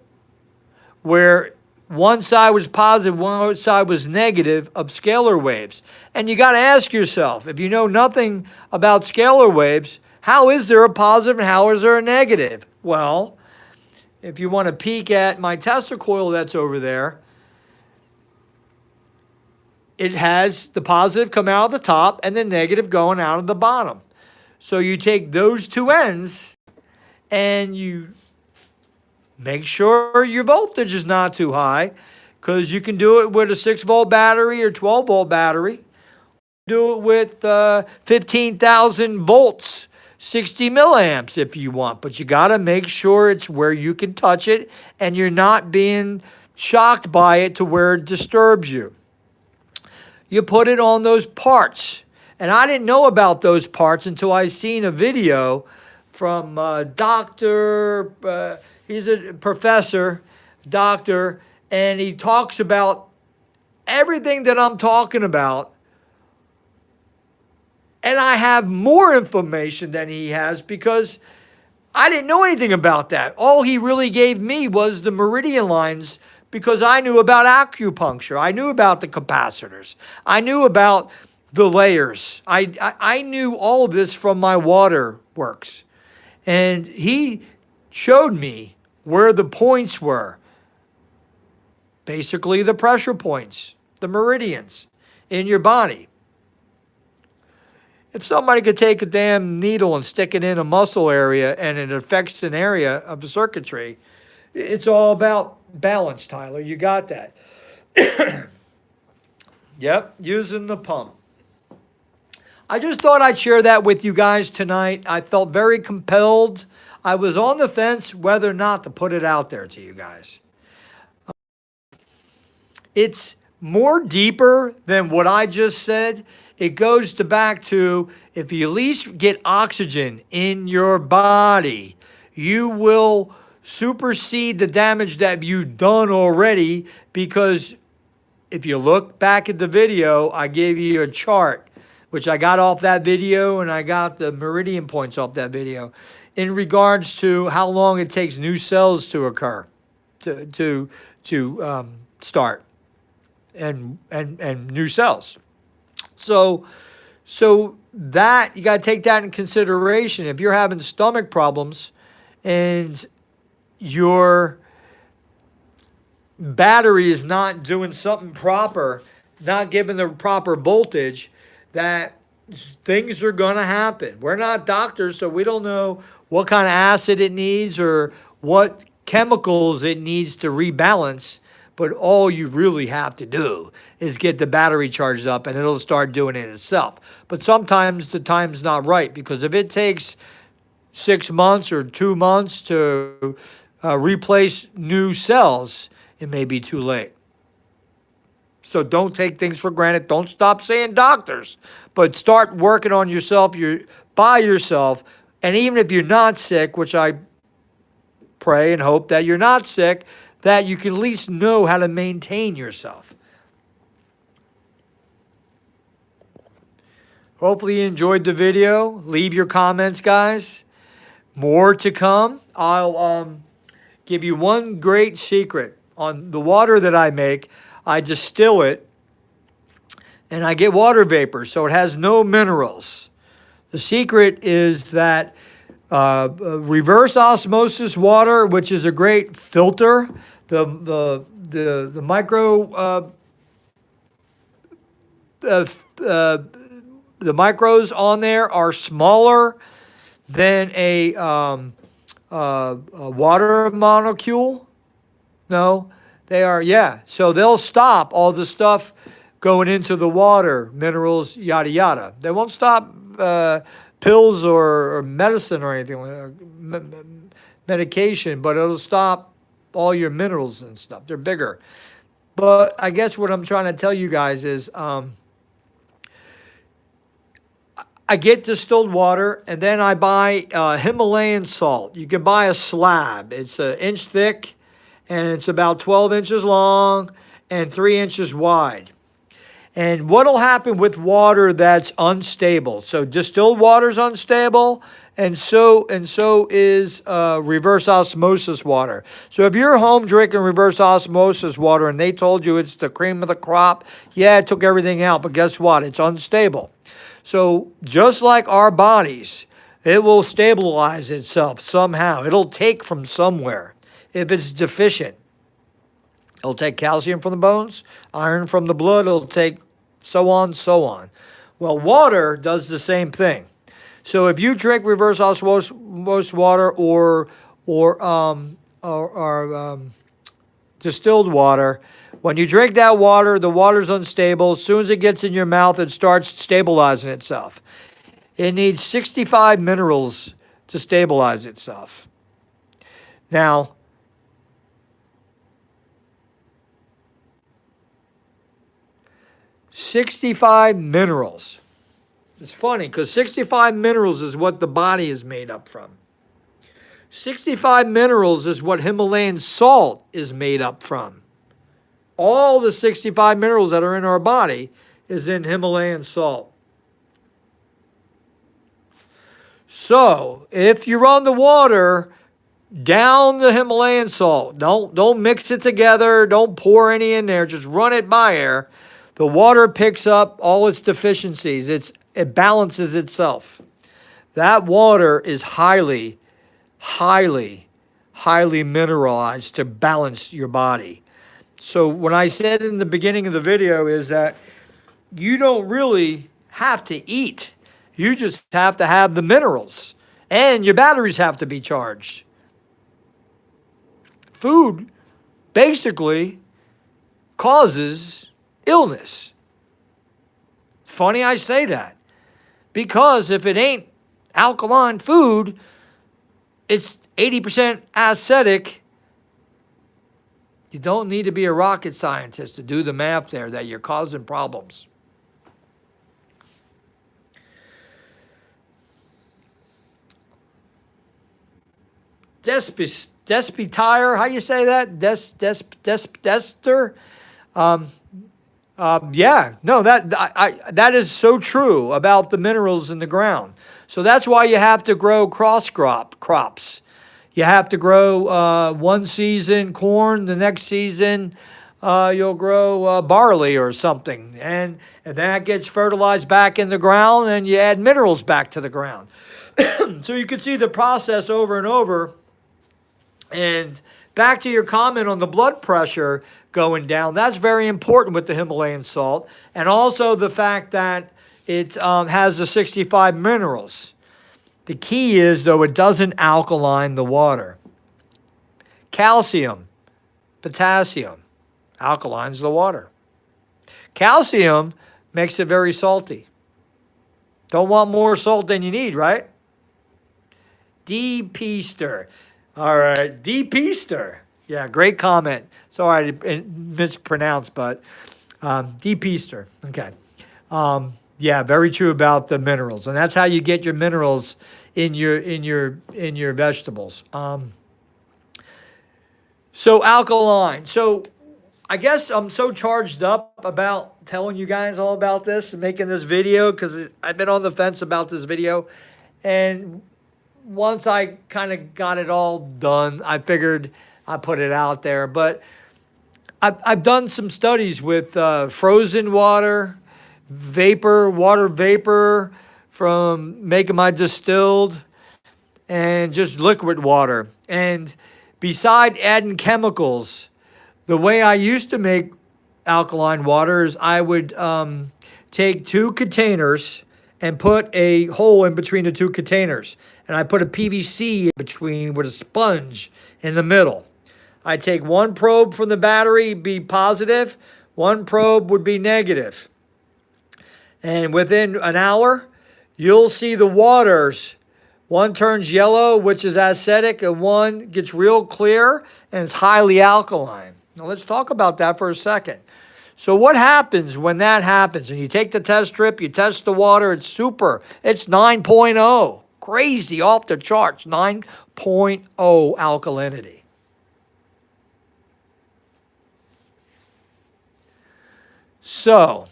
where one side was positive, one side was negative of scalar waves. And you got to ask yourself, if you know nothing about scalar waves, how is there a positive and how is there a negative? Well, if you want to peek at my Tesla coil that's over there, it has the positive come out of the top and the negative going out of the bottom. So you take those two ends and you make sure your voltage is not too high, because you can do it with a 6-volt battery or 12-volt battery. Do it with 15,000 volts, 60 milliamps if you want. But you got to make sure it's where you can touch it and you're not being shocked by it to where it disturbs you. You put it on those parts. And I didn't know about those parts until I seen a video from he's a professor, doctor, and he talks about everything that I'm talking about. And I have more information than he has because I didn't know anything about that. All he really gave me was the meridian lines, because I knew about acupuncture. I knew about the capacitors. I knew about the layers. I knew all of this from my water works. And he showed me where the points were. Basically the pressure points, the meridians in your body. If somebody could take a damn needle and stick it in a muscle area and it affects an area of the circuitry, it's all about balance, Tyler. You got that. Yep, using the pump. I just thought I'd share that with you guys tonight. I felt very compelled. I was on the fence whether or not to put it out there to you guys. It's more deeper than what I just said. It goes back to, if you at least get oxygen in your body, you will supersede the damage that you've done already, because if you look back at the video, I gave you a chart, which I got off that video, and I got the meridian points off that video, in regards to how long it takes new cells to occur, to start, and new cells. So that, you got to take that in consideration. If you're having stomach problems and your battery is not doing something proper, not giving the proper voltage, that things are going to happen. We're not doctors, so we don't know what kind of acid it needs or what chemicals it needs to rebalance. But all you really have to do is get the battery charged up and it'll start doing it itself. But sometimes the time's not right, because if it takes 6 months or 2 months to replace new cells, it may be too late. So don't take things for granted. Don't stop saying doctors, but start working on yourself. You're by yourself. And even if you're not sick, which I pray and hope that you're not sick, that you can at least know how to maintain yourself. Hopefully you enjoyed the video. Leave your comments, guys. More to come. I'll give you one great secret on the water that I make. I distill it and I get water vapor, so it has no minerals. The secret is that reverse osmosis water, which is a great filter. The micro the micros on there are smaller than a water molecule. No, they are, yeah. So they'll stop all the stuff going into the water, minerals, yada, yada. They won't stop pills or medicine or anything, medication, but it'll stop all your minerals and stuff. They're bigger. But I guess what I'm trying to tell you guys is I get distilled water, and then I buy Himalayan salt. You can buy a slab. It's 1 inch thick, and it's about 12 inches long and 3 inches wide. And what'll happen with water that's unstable? So distilled water's unstable, and so is reverse osmosis water. So if you're home drinking reverse osmosis water and they told you it's the cream of the crop, yeah, it took everything out, but guess what? It's unstable. So just like our bodies, It will stabilize itself somehow. It'll take from somewhere if it's deficient. It'll take calcium from the bones, iron from the blood, it'll take so on, so on. Well, water does the same thing. So if you drink reverse osmosis water or distilled water, when you drink that water, the water's unstable. As soon as it gets in your mouth, it starts stabilizing itself. It needs 65 minerals to stabilize itself. Now, $65 minerals. It's funny because 65 minerals is what the body is made up from. 65 minerals is what Himalayan salt is made up from. All the 65 minerals that are in our body is in Himalayan salt. So, if you run the water down the Himalayan salt, don't mix it together, don't pour any in there, just run it by air. The water picks up all its deficiencies. It balances itself. That water is highly mineralized to balance your body. So what I said in the beginning of the video is that you don't really have to eat. You just have to have the minerals. And your batteries have to be charged. Food basically causes illness. Funny I say that. Because if it ain't alkaline food, it's 80% acidic. You don't need to be a rocket scientist to do the math there that you're causing problems. Despotire, how you say that? Dester? Yeah, no, that is so true about the minerals in the ground. So that's why you have to grow crops. You have to grow one season corn, the next season you'll grow barley or something. And that gets fertilized back in the ground and you add minerals back to the ground. So you can see the process over and over. And back to your comment on the blood pressure going down, that's very important with the Himalayan salt. And also the fact that it has the 65 minerals. The key is, though, it doesn't alkaline the water. Calcium, potassium, alkalines the water. Calcium makes it very salty. Don't want more salt than you need, right? De-Peester. All right, De-Peester. Yeah, great comment. Sorry I mispronounced, but De-Peester. Okay. Yeah, very true about the minerals, and that's how you get your minerals in your vegetables. So alkaline. So I guess I'm so charged up about telling you guys all about this and making this video because I've been on the fence about this video, and once I kind of got it all done, I figured I'd put it out there. But I've done some studies with frozen water vapor from making my distilled, and just liquid water. And beside adding chemicals, the way I used to make alkaline water is I would take 2 containers and put a hole in between the 2 containers. And I put a PVC in between with a sponge in the middle. I take 1 probe from the battery, be positive, 1 probe would be negative. And within an hour, you'll see the waters. 1 turns yellow, which is acidic, and 1 gets real clear, and it's highly alkaline. Now let's talk about that for a second. So what happens when that happens? And you take the test strip, you test the water, it's super. It's 9.0. Crazy, off the charts, 9.0 alkalinity. So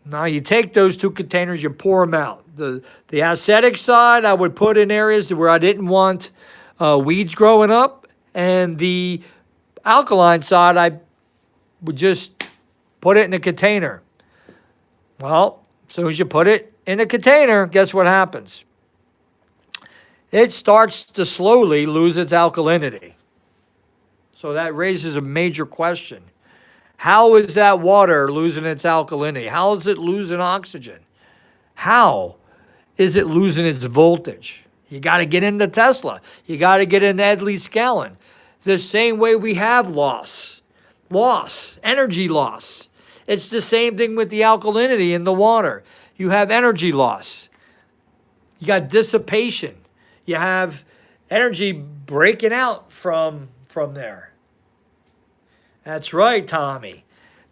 now you take those 2 containers, you pour them out. The acidic side I would put in areas where I didn't want weeds growing up, and the alkaline side I would just put it in a container. Well, as soon as you put it in a container, guess what happens? it starts to slowly lose its alkalinity. So that raises a major question. How is that water losing its alkalinity? How is it losing oxygen? How is it losing its voltage? You got to get into Tesla. You got to get into Leedskalnin. The same way we have energy loss. It's the same thing with the alkalinity in the water. You have energy loss. You got dissipation. You have energy breaking out from there. That's right, Tommy.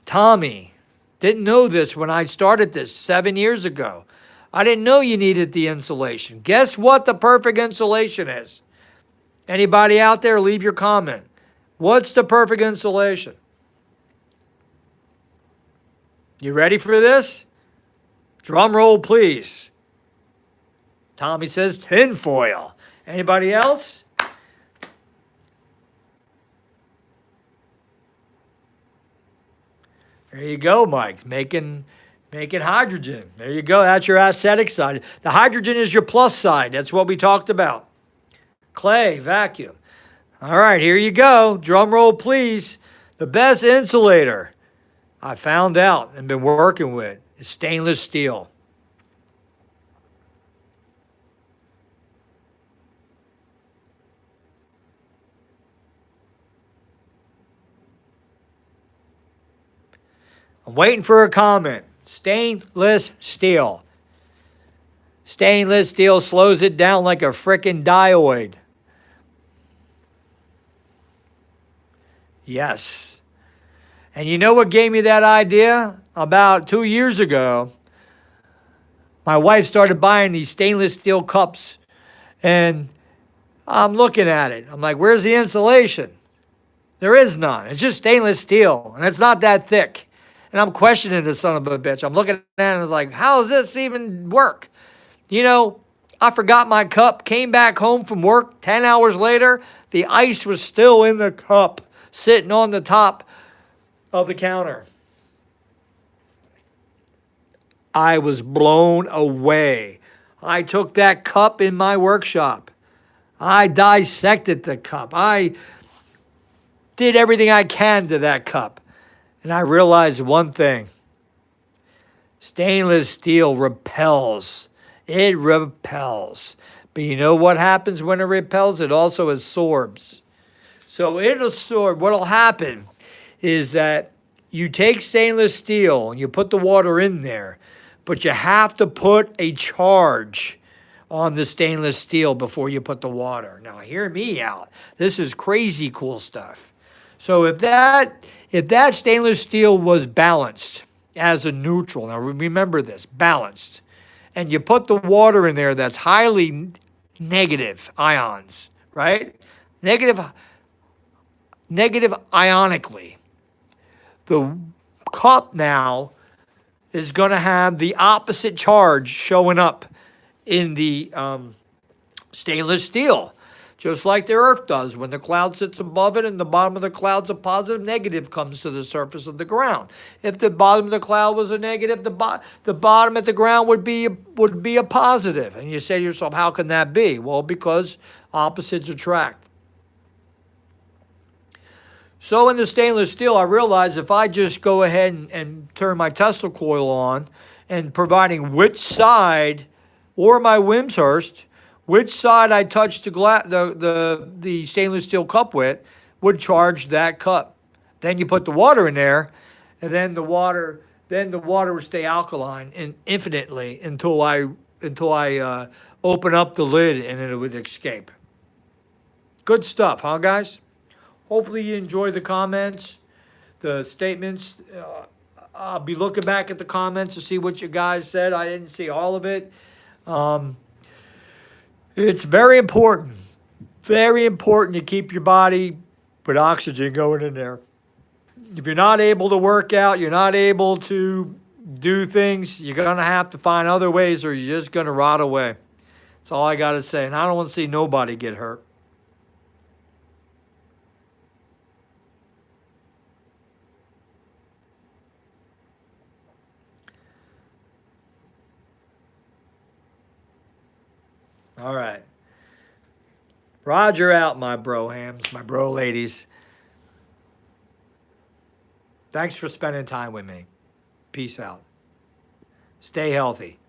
Tommy, didn't know this when I started this 7 years ago. I didn't know you needed the insulation. Guess what the perfect insulation is? Anybody out there, leave your comment. What's the perfect insulation? You ready for this? Drum roll, please. Tommy says tinfoil. Anybody else? There you go, Mike. Making hydrogen. There you go. That's your acidic side. The hydrogen is your plus side. That's what we talked about. Clay, vacuum. All right, here you go. Drum roll, please. The best insulator I found out and been working with is stainless steel. I'm waiting for a comment. Stainless steel. Stainless steel slows it down like a frickin' dioid. Yes. And you know what gave me that idea? About 2 years ago, my wife started buying these stainless steel cups. And I'm looking at it. I'm like, where's the insulation? There is none. It's just stainless steel. And it's not that thick. And I'm questioning this son of a bitch. I'm looking at it and I was like, how does this even work? You know, I forgot my cup, came back home from work 10 hours later. The ice was still in the cup, sitting on the top of the counter. I was blown away. I took that cup in my workshop. I dissected the cup. I did everything I can to that cup. And I realized one thing. Stainless steel repels. It repels. But you know what happens when it repels? It also absorbs. So it'll absorb. What'll happen is that you take stainless steel and you put the water in there, but you have to put a charge on the stainless steel before you put the water. Now hear me out. This is crazy cool stuff. So if that stainless steel was balanced as a neutral, now remember this, balanced, and you put the water in there that's highly negative ions, right? Negative ionically. The cup now is going to have the opposite charge showing up in the stainless steel, just like the earth does. When the cloud sits above it and the bottom of the cloud's a positive, negative comes to the surface of the ground. If the bottom of the cloud was a negative, the bottom of the ground would be a positive. And you say to yourself, how can that be? Well, because opposites attract. So in the stainless steel, I realized if I just go ahead and turn my Tesla coil on and providing which side, or my Wimshurst, which side I touch the stainless steel cup with, would charge that cup. Then you put the water in there, and then the water would stay alkaline infinitely until I open up the lid and it would escape. Good stuff, huh, guys? Hopefully you enjoy the comments, the statements. I'll be looking back at the comments to see what you guys said. I didn't see all of it. It's very important to keep your body with oxygen going in there. If you're not able to work out, you're not able to do things, you're going to have to find other ways or you're just going to rot away. That's all I got to say. And I don't want to see nobody get hurt. All right. Roger out, my bro hams, my bro ladies. Thanks for spending time with me. Peace out. Stay healthy.